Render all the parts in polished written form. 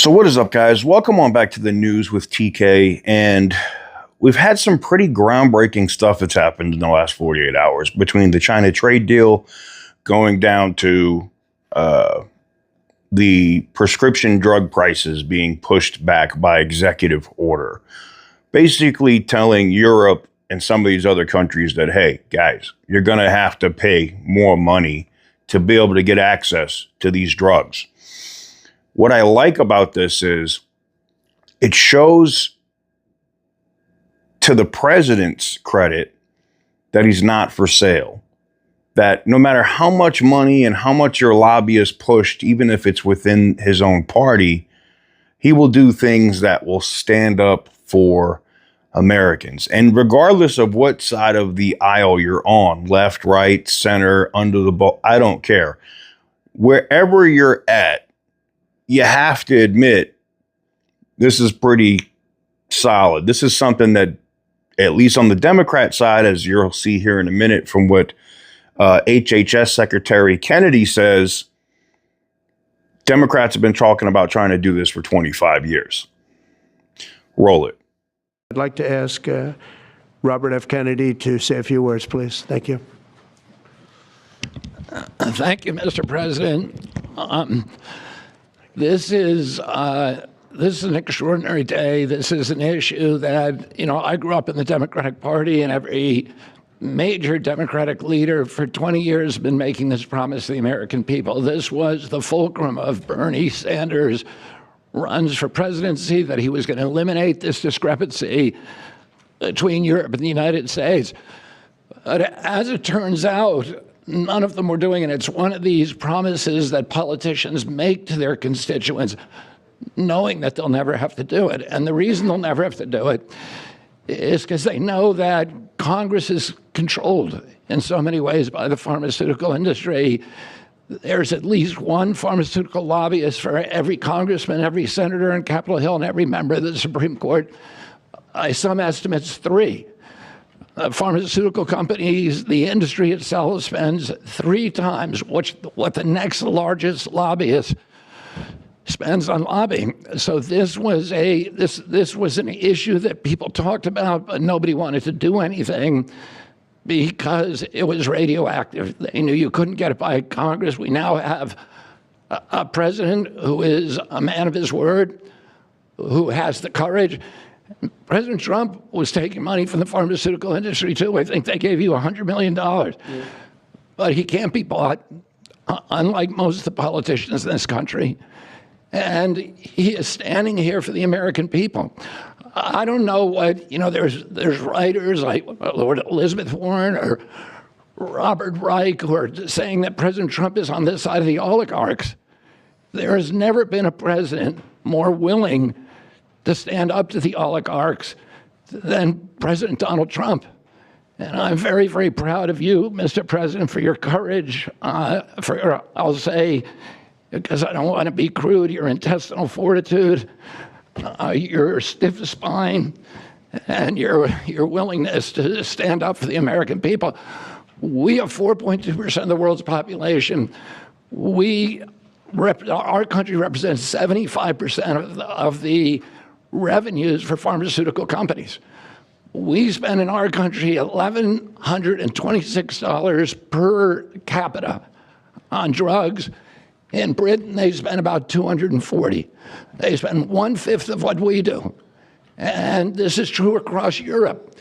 So what is up, guys? Welcome on back to the news with TK. And we've had some pretty groundbreaking stuff that's happened in the last 48 hours between the China trade deal going down to the prescription drug prices being pushed back by executive order, basically telling Europe and some of these other countries that, hey, guys, you're going to have to pay more money to be able to get access to these drugs. What I like about this is it shows, to the president's credit, that he's not for sale. That no matter how much money and how much your lobbyist pushed, even if it's within his own party, he will do things that will stand up for Americans. And regardless of what side of the aisle you're on, left, right, center, under the ball, I don't care. Wherever you're at, you have to admit this is pretty solid. This is something that, at least on the Democrat side, as you'll see here in a minute from what HHS Secretary Kennedy says, Democrats have been talking about trying to do this for 25 years. Roll it. I'd like to ask Robert F. Kennedy to say a few words, please. Thank you. Thank you, Mr. President. This is an extraordinary day. This is an issue that, I grew up in the Democratic Party, and every major Democratic leader for 20 years has been making this promise to the American people. This was the fulcrum of Bernie Sanders' runs for presidency, that he was going to eliminate this discrepancy between Europe and the United States. But as it turns out, none of them were doing it. It's one of these promises that politicians make to their constituents, knowing that they'll never have to do it. And the reason they'll never have to do it is because they know that Congress is controlled in so many ways by the pharmaceutical industry. There's at least one pharmaceutical lobbyist for every congressman, every senator in Capitol Hill, and every member of the Supreme Court. By some estimates, 3. Pharmaceutical companies, the industry itself, spends 3 times what the next largest lobbyist spends on lobbying. So this was an issue that people talked about, but nobody wanted to do anything because it was radioactive. They knew you couldn't get it by Congress. We now have a president who is a man of his word, who has the courage. President Trump was taking money from the pharmaceutical industry, too. I think they gave you $100 million. Yeah. But he can't be bought, unlike most of the politicians in this country. And he is standing here for the American people. I don't know what, there's writers like Lord Elizabeth Warren or Robert Reich who are saying that President Trump is on this side of the oligarchs. There has never been a president more willing to stand up to the oligarchs than President Donald Trump. And I'm very, very proud of you, Mr. President, for your courage, I'll say, because I don't want to be crude, your intestinal fortitude, your stiff spine, and your willingness to stand up for the American people. We have 4.2% of the world's population. Our country represents 75% of the revenues for pharmaceutical companies. We spend in our country $1,126 per capita on drugs. In Britain, they spend about $240. They spend 1/5 of what we do. And this is true across Europe.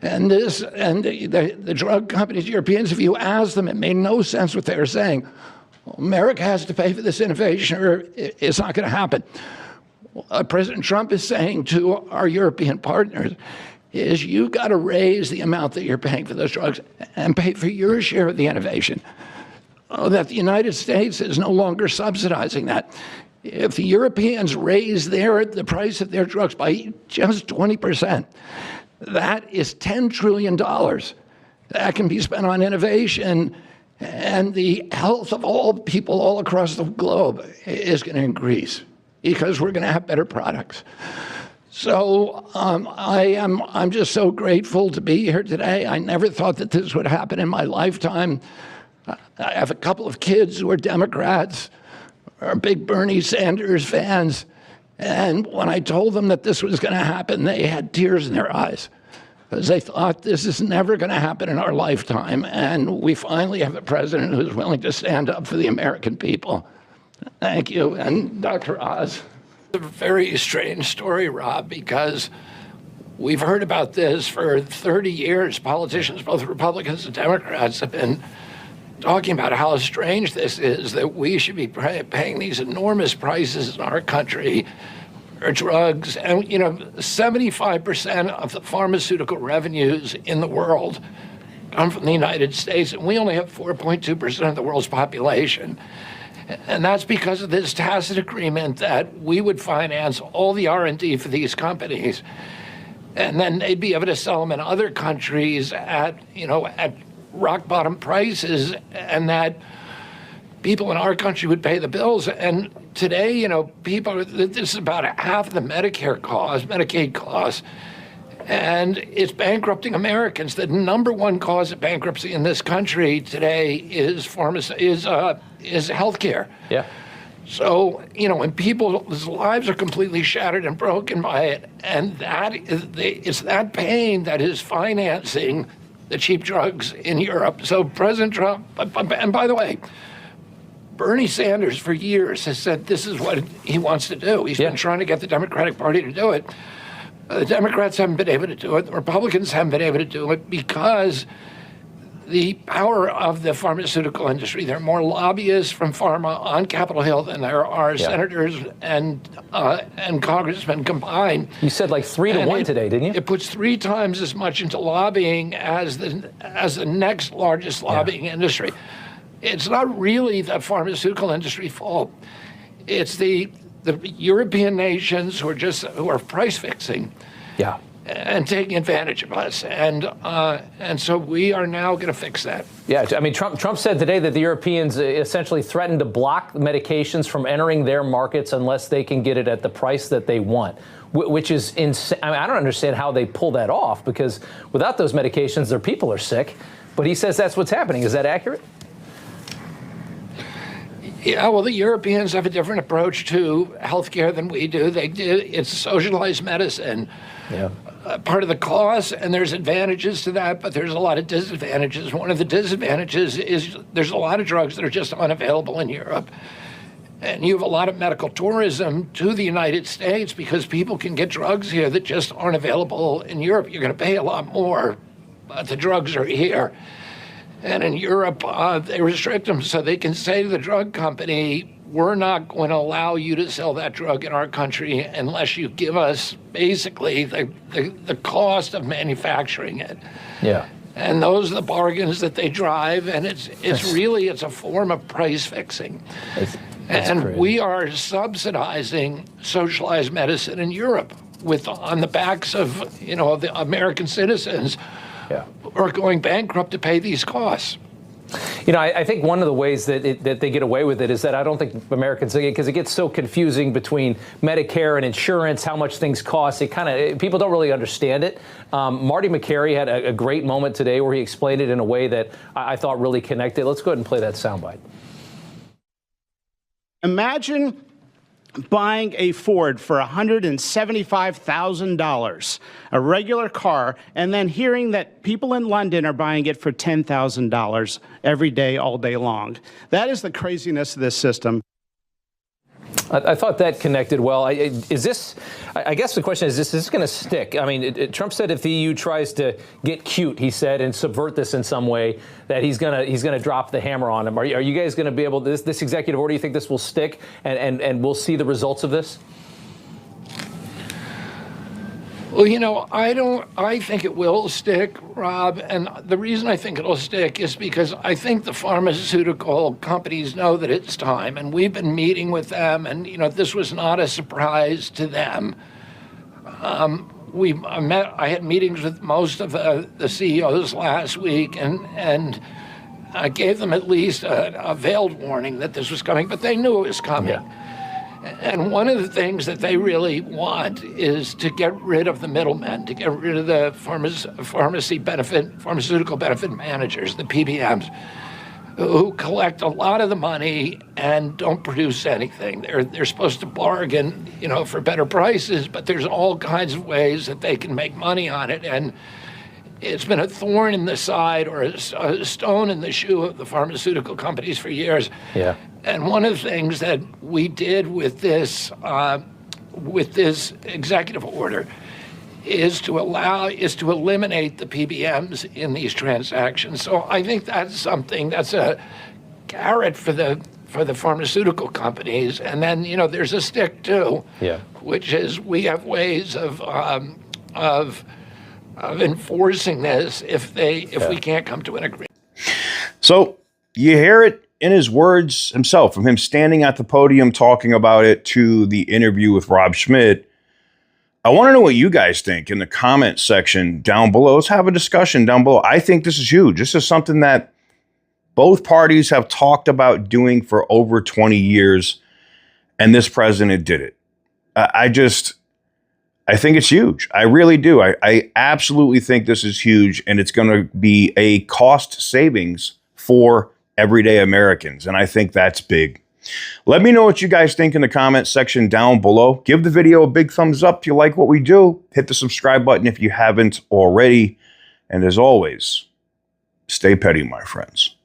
And the drug companies, Europeans, if you ask them, it made no sense what they were saying. America has to pay for this innovation or it's not going to happen. President Trump is saying to our European partners is you got to raise the amount that you're paying for those drugs and pay for your share of the innovation. That the United States is no longer subsidizing that. If the Europeans raise the price of their drugs by just 20%, that is $10 trillion that can be spent on innovation, and the health of all people all across the globe is going to increase because we're going to have better products. So I'm just so grateful to be here today. I never thought that this would happen in my lifetime. I have a couple of kids who are Democrats, are big Bernie Sanders fans, And when I told them that this was going to happen, they had tears in their eyes because they thought this is never going to happen in our lifetime. And we finally have a president who's willing to stand up for the American people. Thank you. And Dr. Oz. It's a very strange story, Rob, because we've heard about this for 30 years. Politicians, both Republicans and Democrats, have been talking about how strange this is, that we should be paying these enormous prices in our country for drugs. And, 75% of the pharmaceutical revenues in the world come from the United States, and we only have 4.2% of the world's population. And that's because of this tacit agreement that we would finance all the R&D for these companies, and then they'd be able to sell them in other countries at rock bottom prices, and that people in our country would pay the bills. And today, this is about half the Medicaid costs, and it's bankrupting Americans. The number one cause of bankruptcy in this country today is healthcare. Yeah. So, when people's lives are completely shattered and broken by it, and it's that pain that is financing the cheap drugs in Europe. So President Trump, and by the way, Bernie Sanders for years has said this is what he wants to do. He's been trying to get the Democratic Party to do it. The Democrats haven't been able to do it. The Republicans haven't been able to do it because the power of the pharmaceutical industry. There are more lobbyists from pharma on Capitol Hill than there are senators and congressmen combined. You said like 3 to 1 today, didn't you? It puts 3 times as much into lobbying as the next largest lobbying industry. It's not really the pharmaceutical industry's fault. It's the European nations who are price fixing. Yeah. And taking advantage of us, and so we are now going to fix that. Yeah, I mean, Trump said today that the Europeans essentially threatened to block medications from entering their markets unless they can get it at the price that they want, which is insane. I mean, I don't understand how they pull that off, because without those medications, their people are sick. But he says that's what's happening. Is that accurate? Yeah, well, the Europeans have a different approach to healthcare than we do. It's socialized medicine. Yeah. Part of the cost, and there's advantages to that, but there's a lot of disadvantages. One of the disadvantages is there's a lot of drugs that are just unavailable in Europe. And you have a lot of medical tourism to the United States because people can get drugs here that just aren't available in Europe. You're going to pay a lot more, but the drugs are here. And in Europe, they restrict them so they can say to the drug company, we're not going to allow you to sell that drug in our country unless you give us basically the cost of manufacturing it. Yeah. And those are the bargains that they drive, and it's a form of price fixing. That's crazy. We are subsidizing socialized medicine in Europe on the backs of the American citizens who are going bankrupt to pay these costs. I think one of the ways that they get away with it is that I don't think Americans, because it gets so confusing between Medicare and insurance, how much things cost. People don't really understand it. Marty McCary had a great moment today where he explained it in a way that I thought really connected. Let's go ahead and play that soundbite. Imagine buying a Ford for $175,000, a regular car, and then hearing that people in London are buying it for $10,000 every day, all day long. That is the craziness of this system. I thought that connected well. I guess the question is this going to stick? I mean, Trump said if the EU tries to get cute, he said, and subvert this in some way, that he's gonna drop the hammer on him. Are you guys going to be able to, this executive order, you think this will stick and we'll see the results of this? Well, I think it will stick, Rob, and the reason I think it'll stick is because I think the pharmaceutical companies know that it's time, and we've been meeting with them, and, this was not a surprise to them. I had meetings with most of the CEOs last week, and I gave them at least a veiled warning that this was coming, but they knew it was coming. Yeah. And one of the things that they really want is to get rid of the middlemen, to get rid of the pharmaceutical benefit managers, the PBMs. who collect a lot of the money and don't produce anything. They're supposed to bargain, for better prices, but there's all kinds of ways that they can make money on it. And it's been a thorn in the side or a stone in the shoe of the pharmaceutical companies for years. Yeah. And one of the things that we did with this executive order is to eliminate the PBMs in these transactions. So I think that's a carrot for the pharmaceutical companies. And then there's a stick too, which is we have ways of enforcing this if we can't come to an agreement. So you hear it in his words himself, from him standing at the podium talking about it to the interview with Rob Schmidt. I want to know what you guys think in the comment section down below. Let's have a discussion down below. I think this is huge. This is something that both parties have talked about doing for over 20 years, and this president did it. I think it's huge. I really do. I absolutely think this is huge, and it's going to be a cost savings for everyday Americans, and I think that's big. Let me know what you guys think in the comment section down below. Give the video a big thumbs up if you like what we do. Hit the subscribe button if you haven't already. And as always, stay petty, my friends.